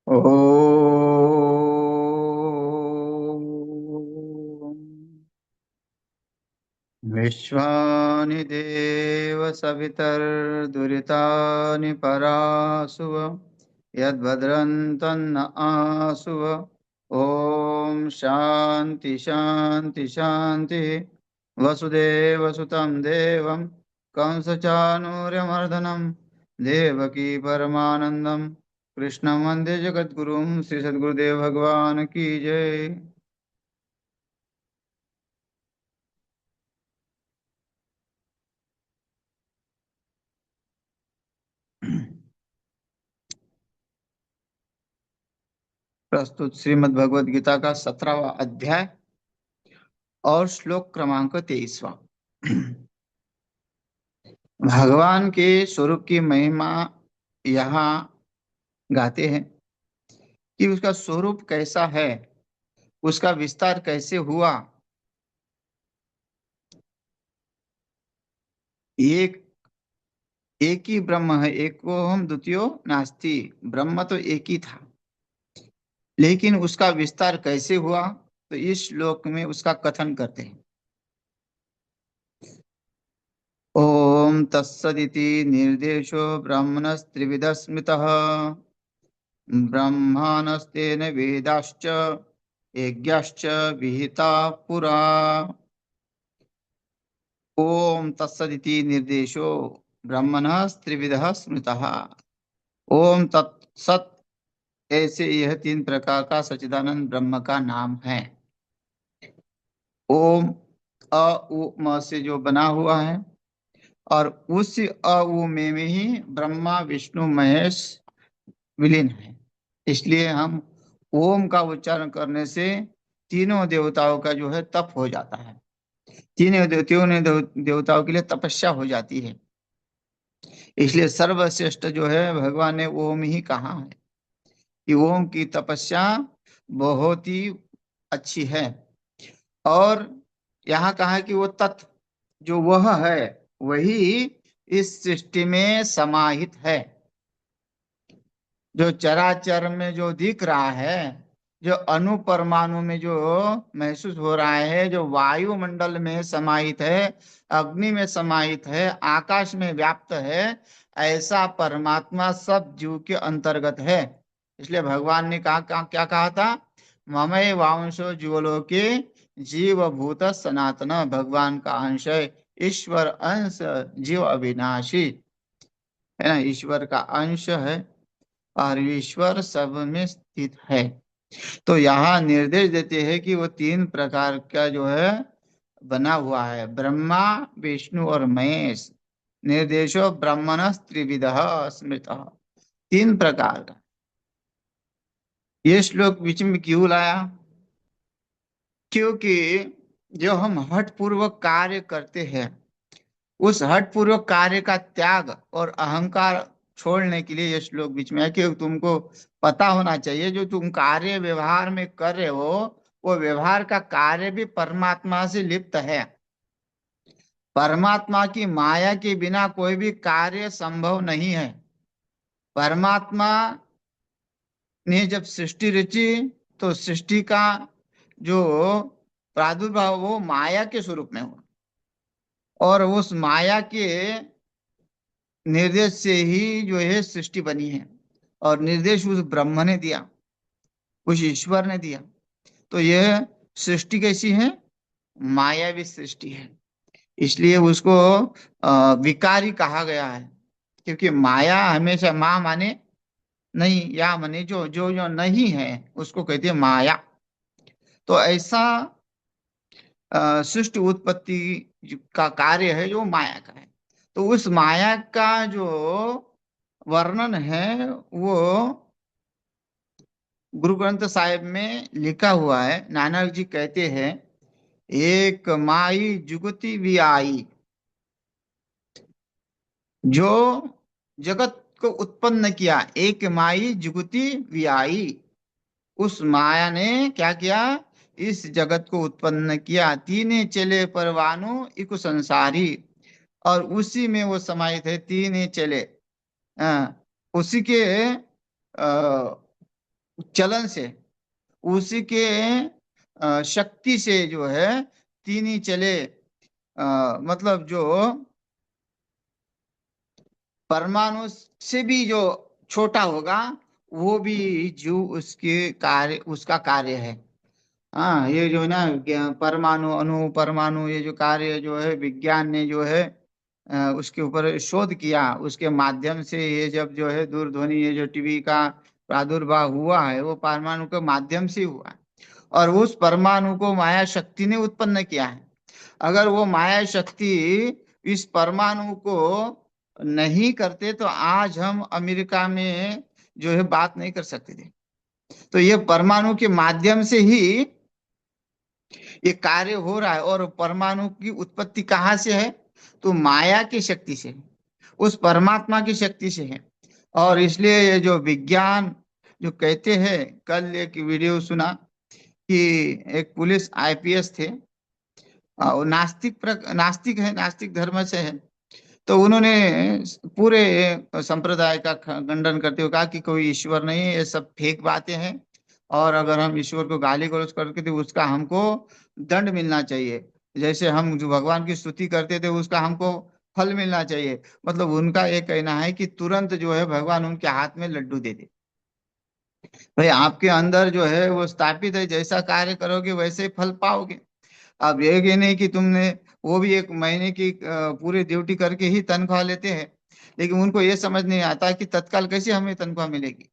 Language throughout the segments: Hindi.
ॐ विश्वानि देव सवितर्दुरितानि परासुव यद्भद्रं तन्न आसुव। ॐ शान्ति शान्ति शान्तिः। वसुदेवसुतं देवं कंसचाणूर्यमर्दनं देवकी परमानन्दं कृष्णं वन्दे जगद्गुरुं श्री सद्गुरुदेव भगवान की जय। प्रस्तुत श्रीमद् भगवद गीता का 17वां अध्याय और श्लोक क्रमांक 23वां। भगवान के स्वरूप की महिमा यहाँ गाते हैं कि उसका स्वरूप कैसा है, उसका विस्तार कैसे हुआ। एक एक ही ब्रह्म है, एको हम द्वितीयो नास्ति। ब्रह्म तो एक ही था, लेकिन उसका विस्तार कैसे हुआ तो इस श्लोक में उसका कथन करते हैं। ओम तत्सदिति निर्देशो ब्रह्मणस्त्रिविध स्मृतः ब्रह्माणस्तेन वेदाश्च यज्ञाश्च विहिता पुरा। ओम तत्सदिति निर्देशो ब्रह्मणः त्रिविधः स्मृतः। ओम तत्सत, ऐसे यह तीन प्रकार का सच्चिदानंद ब्रह्म का नाम है। ओम अ उ म से जो बना हुआ है, और उस अ उ में ही ब्रह्मा विष्णु महेश विलीन है। इसलिए हम ओम का उच्चारण करने से तीनों देवताओं का जो है तप हो जाता है। देवताओं के लिए तपस्या हो जाती है। इसलिए सर्वश्रेष्ठ जो है भगवान ने ओम ही कहा है कि ओम की तपस्या बहुत ही अच्छी है। और यहाँ कहा है कि वो तत्व जो वह है वही इस सृष्टि में समाहित है। जो चराचर में जो दिख रहा है, जो अणु परमाणु में जो महसूस हो रहा है, जो वायुमंडल में समाहित है, अग्नि में समाहित है, आकाश में व्याप्त है, ऐसा परमात्मा सब जीव के अंतर्गत है। इसलिए भगवान ने क्या कहा था? ममैव वांशो जीवलोके जीव भूत सनातन। भगवान का अंश है, ईश्वर अंश जीव अविनाशी है ना। ईश्वर का अंश है और ईश्वर सब में स्थित है। तो यहाँ निर्देश देते हैं कि वो तीन प्रकार का जो है बना हुआ है, ब्रह्मा विष्णु और महेश। निर्देशो ब्रह्मण त्रिविधः स्मृत, तीन प्रकार का। ये श्लोक बीच में क्यों लाया? क्योंकि जो हम हठ पूर्वक कार्य करते हैं, उस हठ पूर्वक कार्य का त्याग और अहंकार छोड़ने के लिए ये श्लोक बीच में है। कि तुमको पता होना चाहिए जो तुम कार्य व्यवहार में कर रहे हो, वो व्यवहार का कार्य भी परमात्मा से लिप्त है। परमात्मा की माया के बिना कोई भी कार्य संभव नहीं है। परमात्मा ने जब सृष्टि रची तो सृष्टि का जो प्रादुर्भाव वो माया के स्वरूप में हुआ, और उस माया के निर्देश से ही जो है सृष्टि बनी है। और निर्देश उस ब्रह्म ने दिया, उस ईश्वर ने दिया। तो यह सृष्टि कैसी है? मायावी सृष्टि है। इसलिए उसको विकारी कहा गया है। क्योंकि माया हमेशा माँ माने नहीं, या माने जो जो जो नहीं है उसको कहते हैं माया। तो ऐसा सृष्टि उत्पत्ति का कार्य है जो माया का है। तो उस माया का जो वर्णन है वो गुरु ग्रंथ साहिब में लिखा हुआ है। नानक जी कहते हैं, एक माई जुगति भी आई, जो जगत को उत्पन्न किया। एक माई जुगति भी आई, उस माया ने क्या किया? इस जगत को उत्पन्न किया। तीने चले परवानो इकु संसारी, और उसी में वो समाहित है। तीने चले उसी के चलन से, उसी के शक्ति से जो है तीन ही चले। मतलब जो परमाणु से भी जो छोटा होगा, वो भी जीव उसके कार्य, उसका कार्य है। हाँ, ये जो है ना परमाणु, अणु, परमाणु, ये जो कार्य जो है विज्ञान ने जो है उसके ऊपर शोध किया, उसके माध्यम से ये जब जो है दूरध्वनि, ये जो टीवी का प्रादुर्भाव हुआ है, वो परमाणु के माध्यम से हुआ है। और उस परमाणु को माया शक्ति ने उत्पन्न किया है। अगर वो माया शक्ति इस परमाणु को नहीं करते तो आज हम अमेरिका में जो है बात नहीं कर सकते थे। तो ये परमाणु के माध्यम से ही ये कार्य हो रहा है। और परमाणु की उत्पत्ति कहाँ से है? तो माया की शक्ति से है, उस परमात्मा की शक्ति से है। और इसलिए ये जो विज्ञान जो कहते हैं, कल एक वीडियो सुना कि एक पुलिस आईपीएस थे, वो नास्तिक है, नास्तिक धर्म से है। तो उन्होंने पूरे संप्रदाय का खंडन करते हुए कहा कि कोई ईश्वर नहीं है, ये सब फेक बातें हैं। और अगर हम ईश्वर को गाली गलौज करके तो उसका हमको दंड मिलना चाहिए। जैसे हम जो भगवान की स्तुति करते थे उसका हमको फल मिलना चाहिए। मतलब उनका ये कहना है कि तुरंत जो है भगवान उनके हाथ में लड्डू दे दे। भाई आपके अंदर जो है वो स्थापित है, जैसा कार्य करोगे वैसे ही फल पाओगे। अब ये नहीं कि तुमने, वो भी एक महीने की पूरी ड्यूटी करके ही तनख्वाह लेते हैं, लेकिन उनको ये समझ नहीं आता कि तत्काल कैसे हमें तनख्वाह मिलेगी।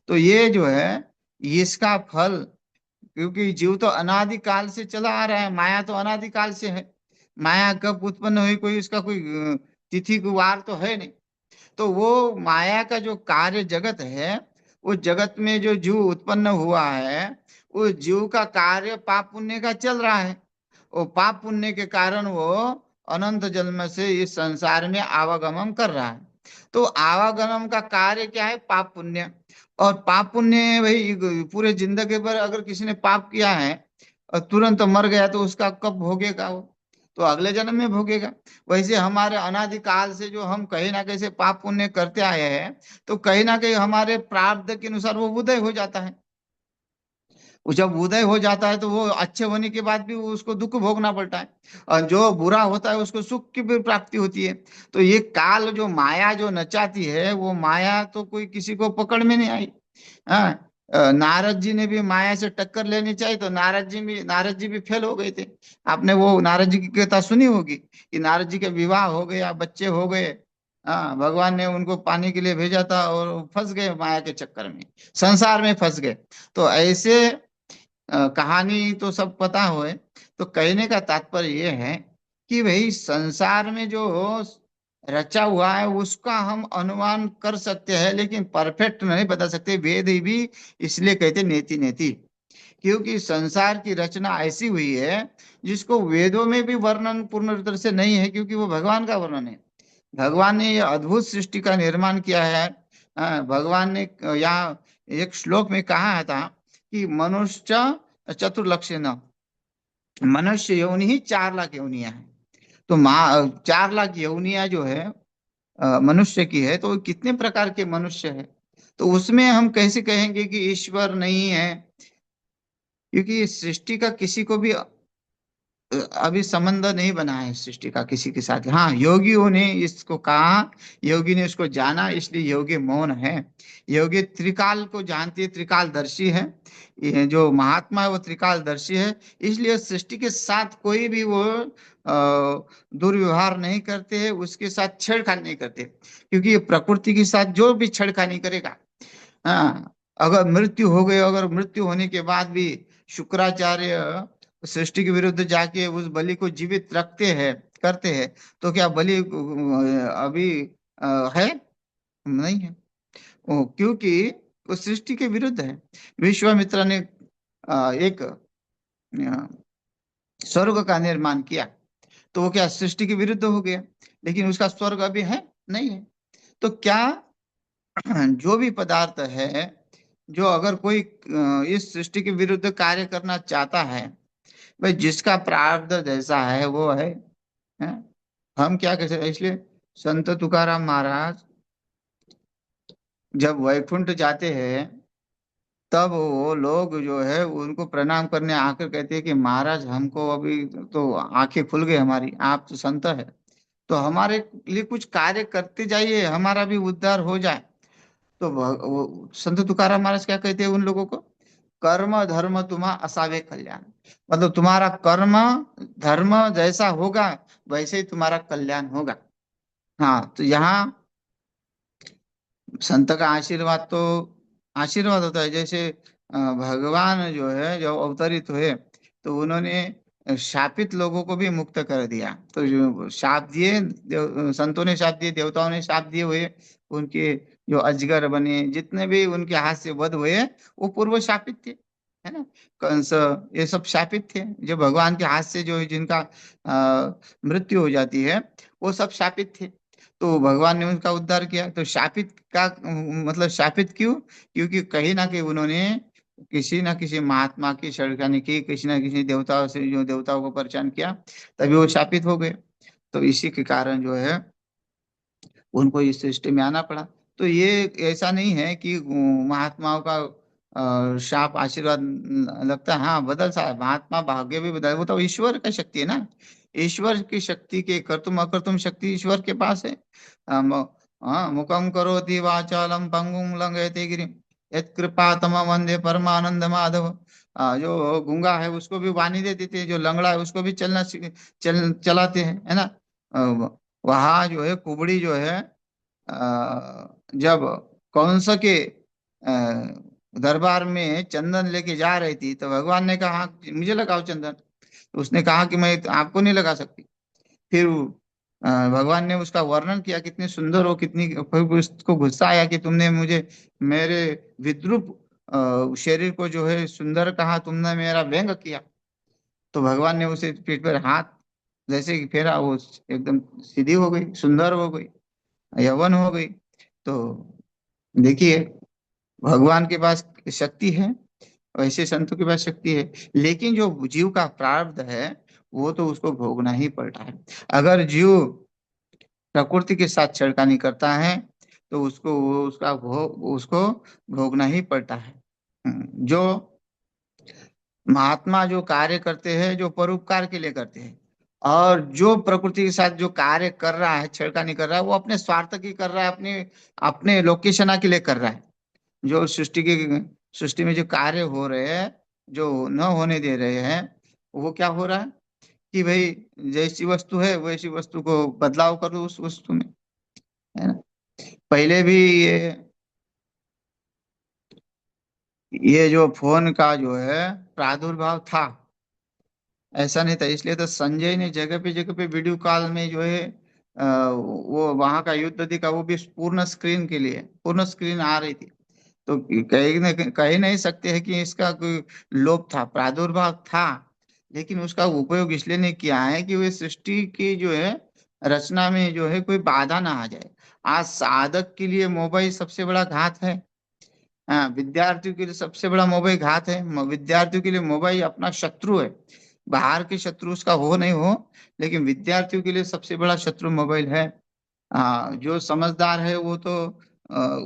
तो ये जो है इसका फल, क्योंकि जीव तो अनादिकाल से चला आ रहा है, माया तो अनादिकाल से है। माया कब उत्पन्न हुई, कोई इसका कोई तिथि गुवार तो है नहीं। तो वो माया का जो कार्य जगत है, उस जगत में जो जीव उत्पन्न हुआ है, उस जीव का कार्य पाप पुण्य का चल रहा है। वो पाप पुण्य के कारण वो अनंत जन्म से इस संसार में आवागमन कर रहा है। तो आवागमन का कार्य क्या है? पाप पुण्य। और पाप पुण्य भाई पूरे जिंदगी भर अगर किसी ने पाप किया है और तुरंत मर गया तो उसका कब भोगेगा वो? तो अगले जन्म में भोगेगा। वैसे हमारे अनादिकाल से जो हम कहीं ना कहीं से पाप पुण्य करते आए हैं, तो कहीं ना कहीं हमारे प्रारब्ध के अनुसार वो उदय हो जाता है। वो जब उदय हो जाता है तो वो अच्छे होने के बाद भी वो उसको दुख भोगना पड़ता है, और जो बुरा होता है उसको सुख की भी प्राप्ति होती है। तो ये काल जो माया जो नचाती है, वो माया तो कोई किसी को पकड़ में नहीं आई। हाँ, नारद जी ने भी माया से टक्कर लेनी चाहिए तो नारद जी भी फेल हो गए थे। आपने वो नारद जी की कथा सुनी होगी कि नारद जी के विवाह हो गया, बच्चे हो गए। हाँ, भगवान ने उनको पाने के लिए भेजा था और वो फंस गए माया के चक्कर में, संसार में फंस गए। तो ऐसे कहानी तो सब पता हो है। तो कहने का तात्पर्य ये है कि भाई संसार में जो रचा हुआ है उसका हम अनुमान कर सकते हैं, लेकिन परफेक्ट नहीं बता सकते। वेद ही भी इसलिए कहते नेति नेति, क्योंकि संसार की रचना ऐसी हुई है जिसको वेदों में भी वर्णन पूर्ण तरह से नहीं है, क्योंकि वो भगवान का वर्णन है। भगवान ने ये अद्भुत सृष्टि का निर्माण किया है। भगवान ने यहाँ एक श्लोक में कहा था कि मनुष्य चतुर्लक्ष्य न, मनुष्य योनि ही 4 लाख योनियां है। तो 4 लाख योनियां जो है मनुष्य की है, तो कितने प्रकार के मनुष्य है? तो उसमें हम कैसे कहेंगे कि ईश्वर नहीं है? क्योंकि इस सृष्टि का किसी को भी अभी संबंध नहीं बना है सृष्टि का किसी के साथ। हाँ, योगियों ने इसको कहा, योगी ने उसको जाना, इसलिए योगी मौन है। योगी त्रिकाल को जानती है, त्रिकालदर्शी है। ये जो महात्मा है वो त्रिकालदर्शी है। इसलिए सृष्टि के साथ कोई भी वो दुर्व्यवहार नहीं करते हैं, उसके साथ छेड़खानी नहीं करते, क्योंकि ये प्रकृति के साथ जो भी छेड़खानी करेगा, हाँ, अगर मृत्यु हो गई, अगर मृत्यु होने के बाद भी शुक्राचार्य सृष्टि के विरुद्ध जाके उस बलि को जीवित रखते हैं, करते हैं, तो क्या बलि अभी है? नहीं है। क्योंकि वो सृष्टि के विरुद्ध है। विश्वामित्र ने एक स्वर्ग का निर्माण किया, तो वो क्या सृष्टि के विरुद्ध हो गया? लेकिन उसका स्वर्ग अभी है नहीं है। तो क्या जो भी पदार्थ है, जो अगर कोई इस सृष्टि के विरुद्ध कार्य करना चाहता है, भाई जिसका प्रारब्ध जैसा है वो है? हम क्या कह सकते हैं? इसलिए संत तुकाराम महाराज जब वैकुंठ जाते हैं तब वो लोग जो है उनको प्रणाम करने आकर कहते हैं कि महाराज हमको अभी तो आंखें खुल गई हमारी, आप तो संत है, तो हमारे लिए कुछ कार्य करते जाइए, हमारा भी उद्धार हो जाए। तो वो संत तुकाराम महाराज क्या कहते हैं उन लोगों को, कर्म धर्म तुम्हा असावे कल्याण, मतलब तुम्हारा कर्म धर्म जैसा होगा वैसे ही तुम्हारा कल्याण होगा। हाँ, तो यहाँ संत का आशीर्वाद तो आशीर्वाद होता है। जैसे भगवान जो है जो अवतरित हुए, तो उन्होंने शापित लोगों को भी मुक्त कर दिया। तो जो शाप दिए संतों ने शाप दिए, देवताओं ने शाप दिए हुए, उनके जो अजगर बने, जितने भी उनके हाथ से वध हुए, वो पूर्व शापित थे, है ना। कंस, ये सब शापित थे, जो भगवान के हाथ से जो जिनका मृत्यु हो जाती है, वो सब शापित थे। तो भगवान ने उनका उद्धार किया। तो शापित का मतलब शापित क्यों, क्योंकि कहीं ना कहीं उन्होंने किसी ना किसी महात्मा की छेड़खानी की, किसी ना किसी देवताओं से, जो देवताओं को परेशान किया, तभी वो शापित हो गए। तो इसी के कारण जो है उनको इस सृष्टि में आना पड़ा। तो ये ऐसा नहीं है कि महात्माओं का शाप आशीर्वाद लगता है। हाँ, बदल सा है, महात्मा भाग्य भी बदल, वो तो ईश्वर का शक्ति है ना। ईश्वर की शक्ति के कर्तुम अकर्तुम शक्ति ईश्वर के पास है। हाँ, मुखम करोति वाचालम पंगुम लंघयते गिरिम यत् कृपा तम वंदे परमानंद माधव। जो गूंगा है उसको भी वाणी दे देते हैं, जो लंगड़ा है उसको भी चलाते हैं, है ना। वहां जो है कुबड़ी जो है जब कंस के दरबार में चंदन लेके जा रही थी, तो भगवान ने कहा मुझे लगाओ चंदन, तो उसने कहा कि मैं आपको नहीं लगा सकती। फिर भगवान ने उसका वर्णन किया कितनी सुंदर हो, कितनी, फिर उसको गुस्सा आया कि तुमने मुझे मेरे विद्रूप शरीर को जो है सुंदर कहा, तुमने मेरा व्यंग किया। तो भगवान ने उसे पीठ पर हाथ जैसे ही फेरा, वो एकदम सीधी हो गई, सुंदर हो गई, यौवन हो गई। तो देखिए, भगवान के पास शक्ति है, वैसे संतों के पास शक्ति है, लेकिन जो जीव का प्रारब्ध है वो तो उसको भोगना ही पड़ता है। अगर जीव प्रकृति के साथ छेड़खानी करता है तो उसको उसका भोग उसको भोगना ही पड़ता है। जो महात्मा जो कार्य करते हैं, जो परोपकार के लिए करते हैं, और जो प्रकृति के साथ जो कार्य कर रहा है, छेड़खानी कर रहा है, वो अपने स्वार्थ की कर रहा है, अपने अपने लोकेशना के लिए कर रहा है। जो सृष्टि में जो कार्य हो रहे हैं, जो न होने दे रहे हैं, वो क्या हो रहा है कि भाई जैसी वस्तु है वैसी वस्तु को बदलाव करो उस वस्तु में, है ना। पहले भी ये जो फोन का जो है प्रादुर्भाव था, ऐसा नहीं था, इसलिए तो संजय ने जगह पे वीडियो कॉल में जो है वो वहां का युद्ध दिखा, वो भी पूर्ण स्क्रीन के लिए, पूर्ण स्क्रीन आ रही थी। तो कह नहीं सकते हैं कि इसका कोई लोप था, प्रादुर्भाव था, लेकिन उसका उपयोग इसलिए नहीं किया है कि वे सृष्टि की जो है रचना में जो है कोई बाधा ना आ जाए। आज साधक के लिए मोबाइल सबसे बड़ा घात है। हाँ, विद्यार्थियों के लिए सबसे बड़ा मोबाइल घात है। विद्यार्थियों के लिए मोबाइल अपना शत्रु है। बाहर के शत्रु उसका हो नहीं हो, लेकिन विद्यार्थियों के लिए सबसे बड़ा शत्रु मोबाइल है। हाँ, जो समझदार है वो तो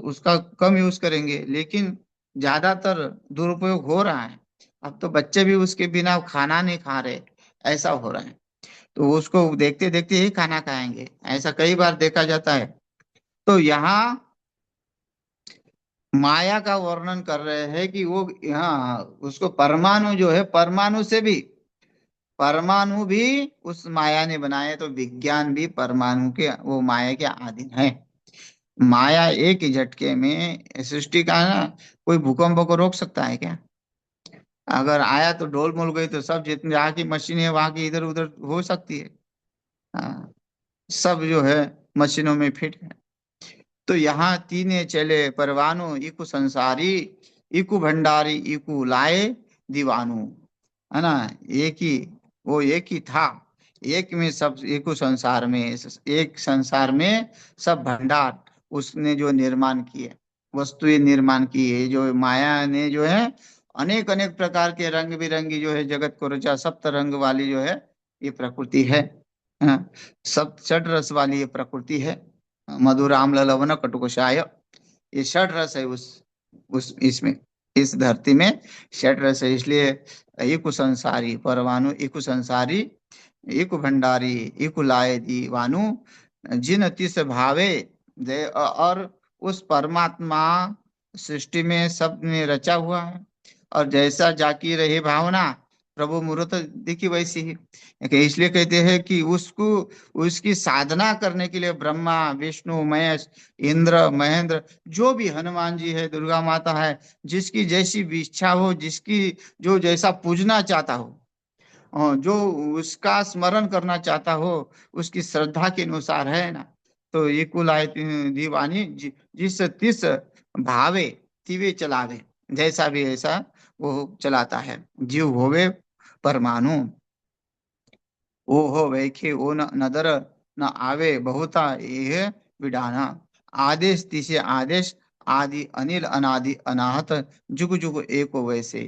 उसका कम यूज करेंगे, लेकिन ज्यादातर दुरुपयोग हो रहा है। अब तो बच्चे भी उसके बिना खाना नहीं खा रहे, ऐसा हो रहा है। तो उसको देखते देखते ही खाना खाएंगे, ऐसा कई बार देखा जाता है। तो यहाँ माया का वर्णन कर रहे हैं कि वो, हाँ, उसको परमाणु जो है, परमाणु भी उस माया ने बनाए, तो विज्ञान भी परमाणु के, वो माया के अधीन है। माया एक ही झटके में सृष्टि का है ना। कोई भूकंप को रोक सकता है क्या? अगर आया तो डोल मोल गई, तो सब जितने जहाँ की मशीन है वहां की इधर उधर हो सकती है। हाँ, सब जो है मशीनों में फिट है। तो यहाँ तीने चले परवानु, इकु संसारी, इकु भंडारी, इकु लाए दीवानु, है ना। एक ही, वो एक ही था, एक में सब, एक संसार में, एक संसार में सब भंडार उसने जो निर्माण किए, वस्तुएं निर्माण की है, जो माया ने जो है अनेक अनेक प्रकार के रंग बिरंगी जो है जगत को रचा, सप्त रंग वाली जो है ये प्रकृति है। हाँ, सब षड रस वाली ये प्रकृति है। मधुर आम्ल लवण कटुकषाय, ये षड रस है उस इसमें। इस धरती में षट रस है, इसलिए इकु संसारी परवाणु, इकु संसारी, इकु भंडारी, इकु लाए दीवानु, जिन तिस भावे दे। और उस परमात्मा सृष्टि में सब में रचा हुआ है, और जैसा जाकी रहे भावना, प्रभु मूर्त दिखी वैसी ही। इसलिए कहते हैं कि उसको, उसकी साधना करने के लिए ब्रह्मा विष्णु महेश इंद्र महेंद्र, जो भी हनुमान जी है, दुर्गा माता है, जिसकी जैसी भी इच्छा हो, जिसकी जो जैसा पूजना चाहता हो, जो उसका स्मरण करना चाहता हो, उसकी श्रद्धा के अनुसार है ना। तो ये कुल आय दीवानी जिस तिस भावे तिवे चलावे, जैसा भी ऐसा वो चलाता है। जीव होवे परमाणु, ओ हो वैखे ओ न नदर न आवे बहुता यह विडाना। आदेश तिसे आदेश, आदि अनिल अनादि अनाहत, जुग जुग एको वैसे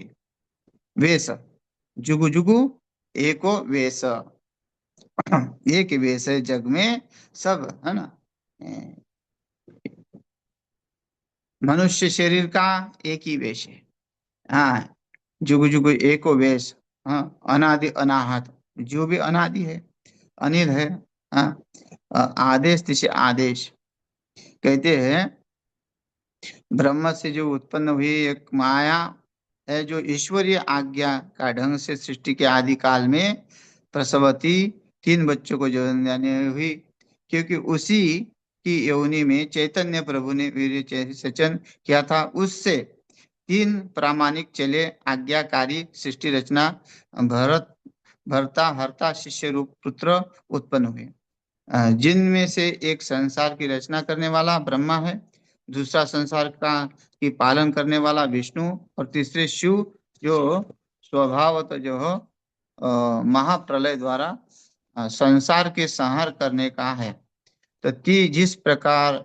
वेश, जुग जुगु एको वेश। एक वेश है जग में सब, है ना। ए, मनुष्य शरीर का एक ही वेश है। हाँ, जुग जुग एको वेश। हाँ, अनादि अनाहत, जो भी अनादि है, अनिल है। हाँ, आदेश तिसे आदेश, कहते हैं ब्रह्म से जो उत्पन्न हुई एक माया है, जो ईश्वरीय आज्ञा का ढंग से सृष्टि के आदि काल में प्रसवती तीन बच्चों को जन्म देने हुई, क्योंकि उसी की योनि में चैतन्य प्रभु ने वीर्य सेचन किया था। उससे तीन प्रामाणिक चले आज्ञाकारी सृष्टि रचना, भरत भरता हरता शिष्य रूप पुत्र उत्पन्न हुए। जिनमें से एक संसार की रचना करने वाला ब्रह्मा है, दूसरा संसार का की पालन करने वाला विष्णु, और तीसरे शिव, जो स्वभावतः जो हो महाप्रलय द्वारा संसार के संहार करने का है। तो ती जिस प्रकार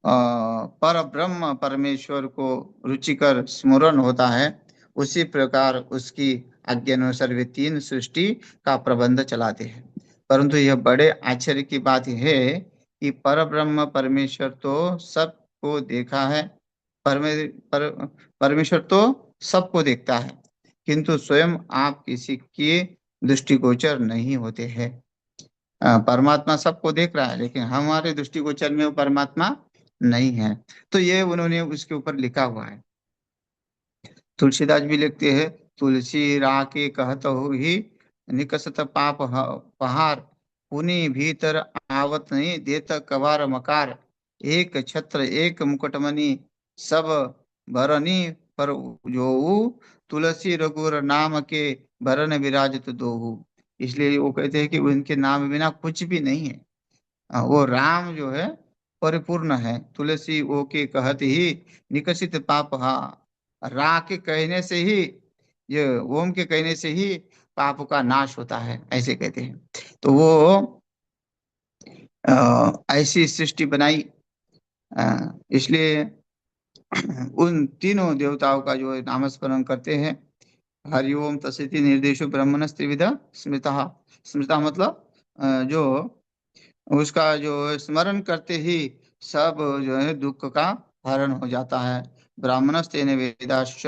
पर ब्रह्म परमेश्वर को रुचिकर स्मरण होता है, उसी प्रकार उसकी आज्ञानुसार वे तीन सृष्टि का प्रबंध चलाते हैं। परंतु यह बड़े आश्चर्य की बात है कि पर ब्रह्म परमेश्वर तो सबको देखा है, परमेश्वर तो सबको देखता है, किंतु स्वयं आप किसी के दृष्टिगोचर नहीं होते हैं। परमात्मा सबको देख रहा है, लेकिन हमारे दृष्टिगोचर में वो परमात्मा नहीं है। तो ये उन्होंने उसके ऊपर लिखा हुआ है। तुलसीदास भी लिखते हैं, तुलसी राके कहत हो ही निकसत पाप पहार, पुनि भीतर आवत नहीं देत कबार मकार, एक छत्र एक मुकुटमणि सब भरनी पर जो, तुलसी रघुर नाम के भरन विराजत दोहु। इसलिए वो कहते हैं कि उनके नाम बिना कुछ भी नहीं है। वो राम जो है परिपूर्ण है, तुलसी ओ के कहत ही निकसित पाप हा, रा के कहने से ही, ये ओम के कहने से ही पाप का नाश होता है, ऐसे कहते हैं। तो वो ऐसी सृष्टि बनाई। इसलिए उन तीनों देवताओं का जो है नामस्मरण करते हैं। हरिओम तस्ति निर्देशो ब्रह्मणस् त्रिविधा स्मृता, स्मृता मतलब जो उसका जो स्मरण करते ही सब जो है दुख का हरण हो जाता है। ब्राह्मणस्तेन वेदाश्च,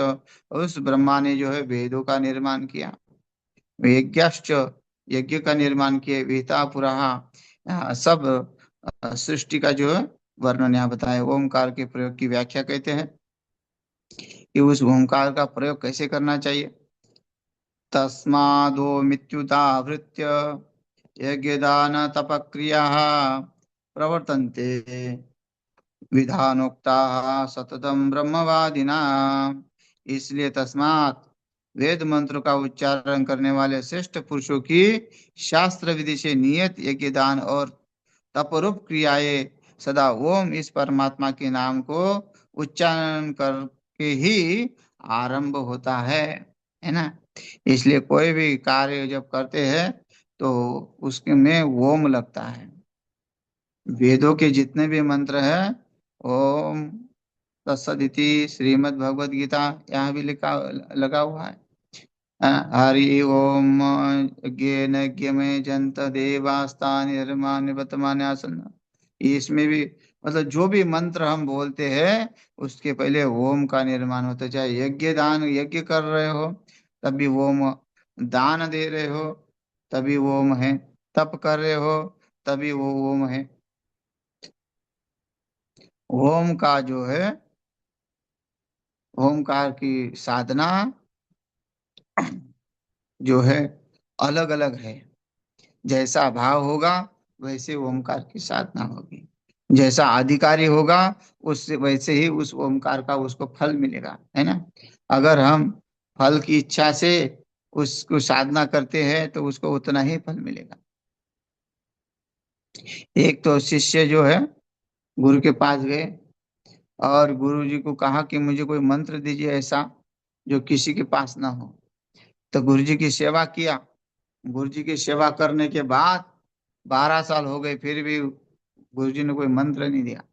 उस ब्रह्मा ने जो है वेदों का निर्माण किया। यज्ञाश्च, यज्ञ का निर्माण किया। वेता पुराः, सब सृष्टि का जो है वर्णन यहाँ बताया। ओमकार के प्रयोग की व्याख्या कहते हैं कि उस ओमकार का प्रयोग कैसे करना चाहिए। तस्मादो मित्युदाहृत्य यज्ञदान तपक्रिया प्रवर्तन्ते विधानोक्ता सततम ब्रह्मवादिना। इसलिए तस्मात्, वेद मंत्र का उच्चारण करने वाले श्रेष्ठ पुरुषों की शास्त्र विधि से नियत यज्ञ दान और तपरूप क्रियाएं सदा ओम इस परमात्मा के नाम को उच्चारण करके ही आरंभ होता है ना। इसलिए कोई भी कार्य जब करते हैं तो उसके में ओम लगता है। वेदों के जितने भी मंत्र हैं, ओम तत्सदिति, श्रीमद् भगवद गीता, यहाँ भी लिखा लगा हुआ है। हरि ओम यज्ञेन यज्ञ में जंत देवास्ता निर्माण वर्तमान आसन। इसमें भी मतलब जो भी मंत्र हम बोलते हैं उसके पहले ओम का निर्माण होता है। चाहे यज्ञ दान यज्ञ कर रहे हो तब भी ओम, दान दे रहे हो तभी ओम है, तप कर रहे हो तभी वो ओम है। ओम का जो है, ओमकार की साधना जो है अलग अलग है। जैसा भाव होगा वैसे ओमकार की साधना होगी। जैसा अधिकारी होगा उससे वैसे ही उस ओमकार का उसको फल मिलेगा, है ना। अगर हम फल की इच्छा से उसको साधना करते हैं तो उसको उतना ही फल मिलेगा। एक तो शिष्य जो है गुरु के पास गए और गुरु जी को कहा कि मुझे कोई मंत्र दीजिए ऐसा जो किसी के पास ना हो। तो गुरु जी की सेवा किया। गुरु जी की सेवा करने के बाद 12 साल हो गए फिर भी गुरु जी ने कोई मंत्र नहीं दिया।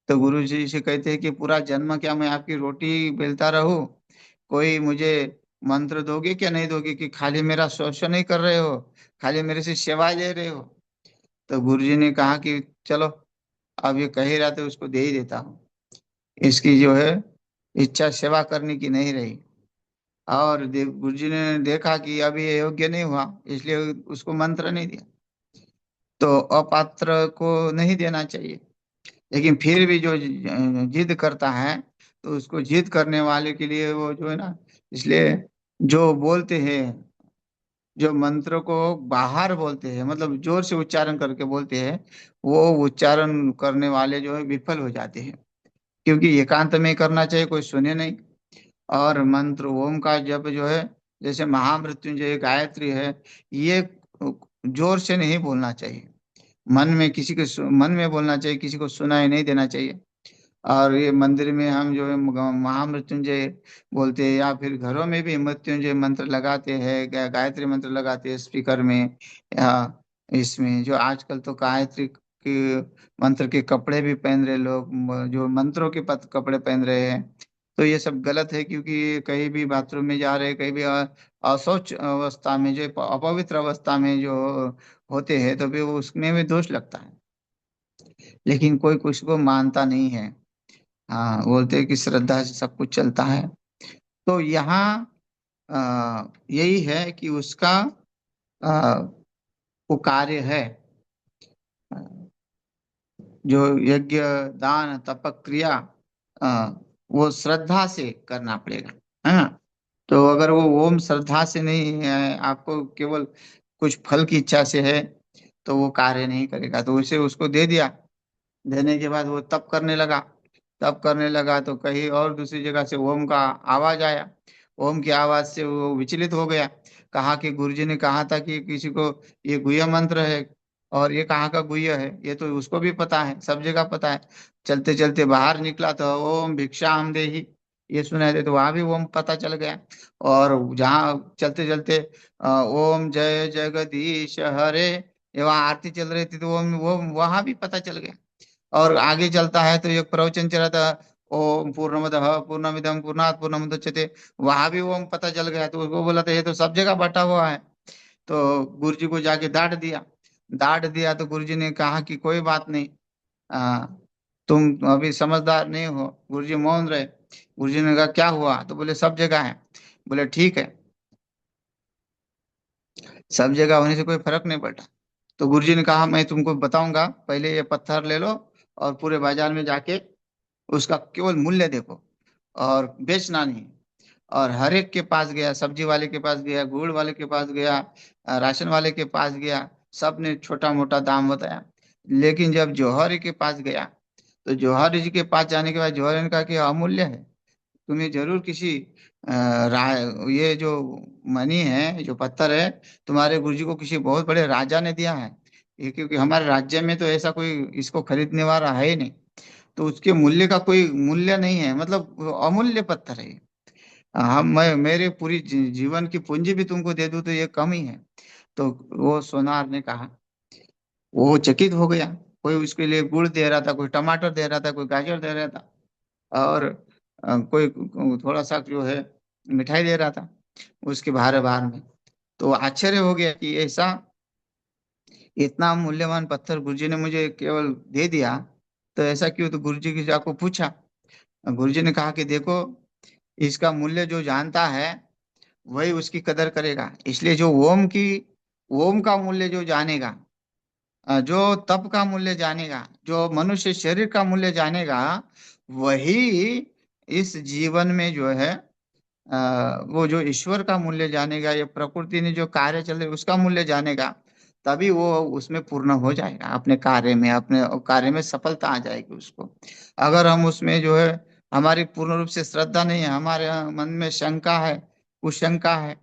तो गुरु जी से कहते हैं कि पूरा जन्म क्या मैं आपकी रोटी बेलता रहूं, कोई मुझे मंत्र दोगे क्या नहीं दोगे, कि खाली मेरा शोषण ही कर रहे हो, खाली मेरे से सेवा ले रहे हो। तो गुरु जी ने कहा कि चलो, अब ये कह ही रहा था उसको दे ही देता हूँ। इसकी जो है इच्छा सेवा करने की नहीं रही। और गुरु जी ने देखा कि अभी ये योग्य नहीं हुआ, इसलिए उसको मंत्र नहीं दिया। तो अपात्र को नहीं देना चाहिए, लेकिन फिर भी जो जिद करता है तो उसको जिद करने वाले के लिए वो जो है ना, इसलिए जो बोलते हैं, जो मंत्र को बाहर बोलते हैं मतलब जोर से उच्चारण करके बोलते हैं, वो उच्चारण करने वाले जो है विफल हो जाते हैं। क्योंकि एकांत में करना चाहिए, कोई सुने नहीं। और मंत्र ओम का जप जो है, जैसे महामृत्युंजय गायत्री है, ये जोर से नहीं बोलना चाहिए। मन में किसी के मन में बोलना चाहिए, किसी को सुनाई नहीं देना चाहिए। और ये मंदिर में हम जो है महामृत्युंजय बोलते हैं, या फिर घरों में भी मृत्युंजय मंत्र लगाते हैं, गायत्री मंत्र लगाते हैं स्पीकर में, या इसमें जो आजकल तो गायत्री के मंत्र के कपड़े भी पहन रहे लोग, जो मंत्रों के कपड़े पहन रहे हैं। तो ये सब गलत है, क्योंकि कहीं भी बाथरूम में जा रहे, कहीं भी अशौच अवस्था में, जो अपवित्र अवस्था में जो होते हैं, तो फिर उसमें भी दोष लगता है। लेकिन कोई कुछ को मानता नहीं है। हाँ, बोलते हैं कि श्रद्धा से सब कुछ चलता है। तो यहाँ यही है कि उसका आ, वो कार्य है, जो यज्ञ दान तप क्रिया, आ, वो श्रद्धा से करना पड़ेगा, है ना। तो अगर वो ओम श्रद्धा से नहीं है, आपको केवल कुछ फल की इच्छा से है, तो वो कार्य नहीं करेगा। तो उसे उसको दे दिया, देने के बाद वो तप करने लगा। तप करने लगा तो कहीं और दूसरी जगह से ओम का आवाज आया। ओम की आवाज से वो विचलित हो गया। कहा कि गुरुजी ने कहा था कि किसी को ये गुह्य मंत्र है, और ये कहाँ का गुह्य है, ये तो उसको भी पता है, सब जगह पता है। चलते चलते बाहर निकला तो ओम भिक्षाम देहि, ये सुनाई दे तो वहां भी ओम पता चल गया। और जहाँ चलते चलते ओम जय जगदीश हरे, ये वहाँ आरती चल रही थी तो वो वहां भी पता चल गया। और आगे चलता है तो एक प्रवचन चला था, ओम पूर्णमदः पूर्णमिदं पूर्णात् पूर्णमुदच्यते, वहां भी ओम पता चल गया। तो उसको बोला था ये तो सब जगह बटा हुआ है। तो गुरु जी को जाके डांट दिया। डांट दिया तो गुरु जी ने कहा कि कोई बात नहीं, आ, तुम अभी समझदार नहीं हो। गुरु जी मौन रहे। गुरु जी ने कहा क्या हुआ, तो बोले सब जगह है। बोले ठीक है, सब जगह होने से कोई फर्क नहीं पड़ता। तो गुरुजी ने कहा मैं तुमको बताऊंगा, पहले ये पत्थर ले लो और पूरे बाजार में जाके उसका केवल मूल्य देखो, और बेचना नहीं। और हर एक के पास गया, सब्जी वाले के पास गया, गुड़ वाले के पास गया, राशन वाले के पास गया, सब ने छोटा मोटा दाम बताया। लेकिन जब जौहरी के पास गया, तो जौहरी जी के पास जाने के बाद जौहरी ने कहा कि अमूल्य है, तुम्हें जरूर किसी ये जो मनी है, जो पत्थर है, तुम्हारे गुरुजी को किसी बहुत बड़े राजा ने दिया है। ये क्योंकि हमारे राज्य में तो ऐसा कोई इसको खरीदने वाला है ही नहीं, तो उसके मूल्य का कोई मूल्य नहीं है, मतलब वो अमूल्य पत्थर है। हम मैं मेरे पूरी जीवन की पूंजी भी तुमको दे दूं तो ये कम ही है। तो वो सोनार ने कहा, वो चकित हो गया। कोई उसके लिए गुड़ दे रहा था, कोई टमाटर दे रहा था, कोई गाजर दे रहा था, और कोई थोड़ा सा जो है मिठाई दे रहा था उसके बाहर बाहर में। तो आश्चर्य हो गया कि ऐसा इतना मूल्यवान पत्थर गुरुजी ने मुझे केवल दे दिया, तो ऐसा क्यों? तो गुरुजी की जाको पूछा। गुरुजी ने कहा कि देखो, इसका मूल्य जो जानता है वही उसकी कदर करेगा। इसलिए जो ओम का मूल्य जो जानेगा, जो तप का मूल्य जानेगा, जो मनुष्य शरीर का मूल्य जानेगा, वही इस जीवन में जो है वो जो ईश्वर का मूल्य जानेगा, या प्रकृति ने जो कार्य चल रहे उसका मूल्य जानेगा। तभी वो उसमें पूर्ण हो जाएगा अपने कार्य में, अपने कार्य में सफलता आ जाएगी उसको। अगर हम उसमें जो है, हमारी पूर्ण रूप से श्रद्धा नहीं है, हमारे मन में शंका है, कुशंका है,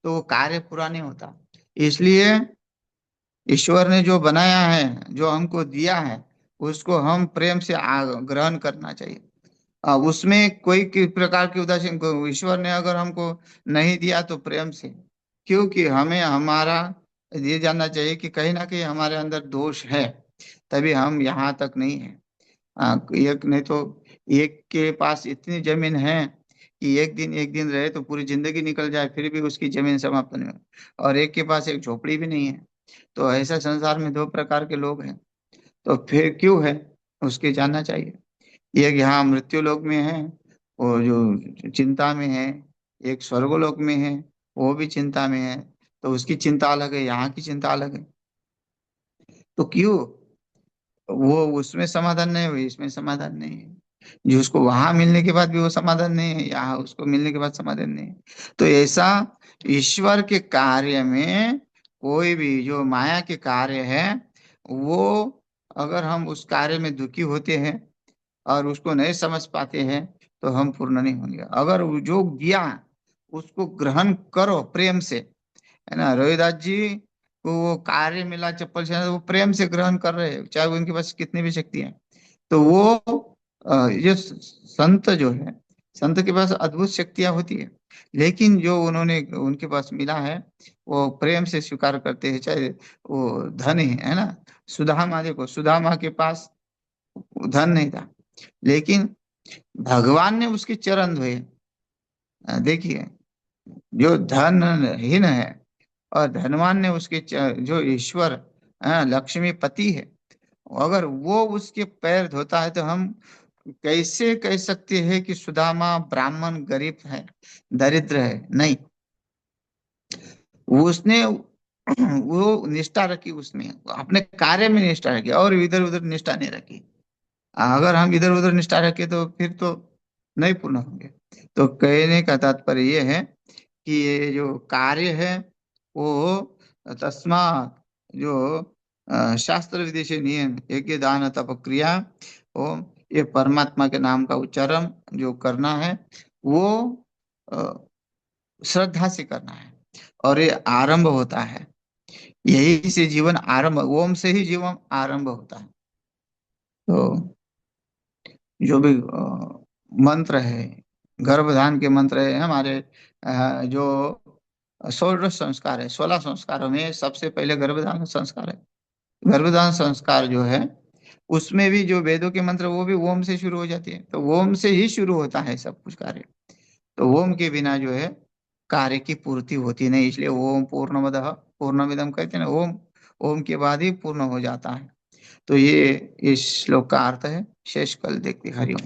तो वो कार्य पूरा नहीं होता। इसलिए ईश्वर ने जो बनाया है, जो हमको दिया है, उसको हम प्रेम से ग्रहण करना चाहिए। उसमें कोई प्रकार की उदासीन ईश्वर ने अगर हमको नहीं दिया तो प्रेम से, क्योंकि हमें हमारा ये जानना चाहिए कि कहीं ना कहीं हमारे अंदर दोष है, तभी हम यहाँ तक नहीं है। एक नहीं तो एक के पास इतनी जमीन है कि एक दिन रहे तो पूरी जिंदगी निकल जाए, फिर भी उसकी जमीन समाप्त नहीं हो। और एक के पास एक झोपड़ी भी नहीं है। तो ऐसा संसार में दो प्रकार के लोग हैं। तो फिर क्यों है, उसके जानना चाहिए। एक यहाँ मृत्यु लोक में है, वो जो चिंता में है। एक स्वर्गलोक में है, वो भी चिंता में है। तो उसकी चिंता अलग है, यहाँ की चिंता अलग है। तो क्यों वो उसमें समाधान नहीं हुई, इसमें समाधान नहीं है? जो उसको वहां मिलने के बाद भी वो समाधान नहीं है, यहाँ उसको मिलने के बाद समाधान नहीं है। तो ऐसा ईश्वर के कार्य में कोई भी जो माया के कार्य है, वो अगर हम उस कार्य में दुखी होते हैं और उसको नहीं समझ पाते हैं, तो हम पूर्ण नहीं होंगे। अगर वो जो दिया उसको ग्रहण करो प्रेम से, है ना। रविदास जी को वो कार्य मिला चप्पल से, वो प्रेम से ग्रहण कर रहे हैं, चाहे उनके पास कितनी भी शक्ति है। तो वो ये संत जो है, संत के पास अद्भुत शक्तियां होती है, लेकिन जो उन्होंने उनके पास मिला है वो प्रेम से स्वीकार करते हैं। चाहे वो धन है ना। सुदामा, देखो सुदामा के पास धन नहीं था, लेकिन भगवान ने उसके चरण धोए। देखिए, जो धनहीन है और धनवान ने उसके जो ईश्वर लक्ष्मी पति है, अगर वो उसके पैर धोता है, तो हम कैसे कह सकते हैं कि सुदामा ब्राह्मण गरीब है, दरिद्र है? नहीं। उसने वो निष्ठा रखी, उसमें अपने कार्य में निष्ठा रखी, और इधर उधर निष्ठा नहीं रखी। अगर हम इधर उधर निष्ठा रखें तो फिर तो नहीं पूर्ण होंगे। तो कहने का तात्पर्य ये है कि ये जो कार्य है वो तस्मा, जो शास्त्र विदेशी नियम यज्ञ दान तप क्रिया, वो ये परमात्मा के नाम का उच्चारण जो करना है, वो अ, श्रद्धा से करना है। और ये आरंभ होता है, यही से जीवन आरंभ, ओम से ही जीवन आरंभ होता है। तो जो भी मंत्र है, गर्भधान के मंत्र है हमारे, जो 16 संस्कार है, 16 संस्कारों में सबसे पहले गर्भधान संस्कार है। गर्भधान संस्कार जो है, उसमें भी जो वेदों के मंत्र, वो भी ओम से शुरू हो जाती है। तो ओम से ही शुरू होता है सब कुछ कार्य। तो ओम के बिना जो है कार्य की पूर्ति होती नहीं। इसलिए ओम पूर्णमदः पूर्णमिदम कहते हैं ना, ओम, ओम के बाद ही पूर्ण हो जाता है। तो ये इस श्लोक का अर्थ है। शेष कल देखते। हरिओम।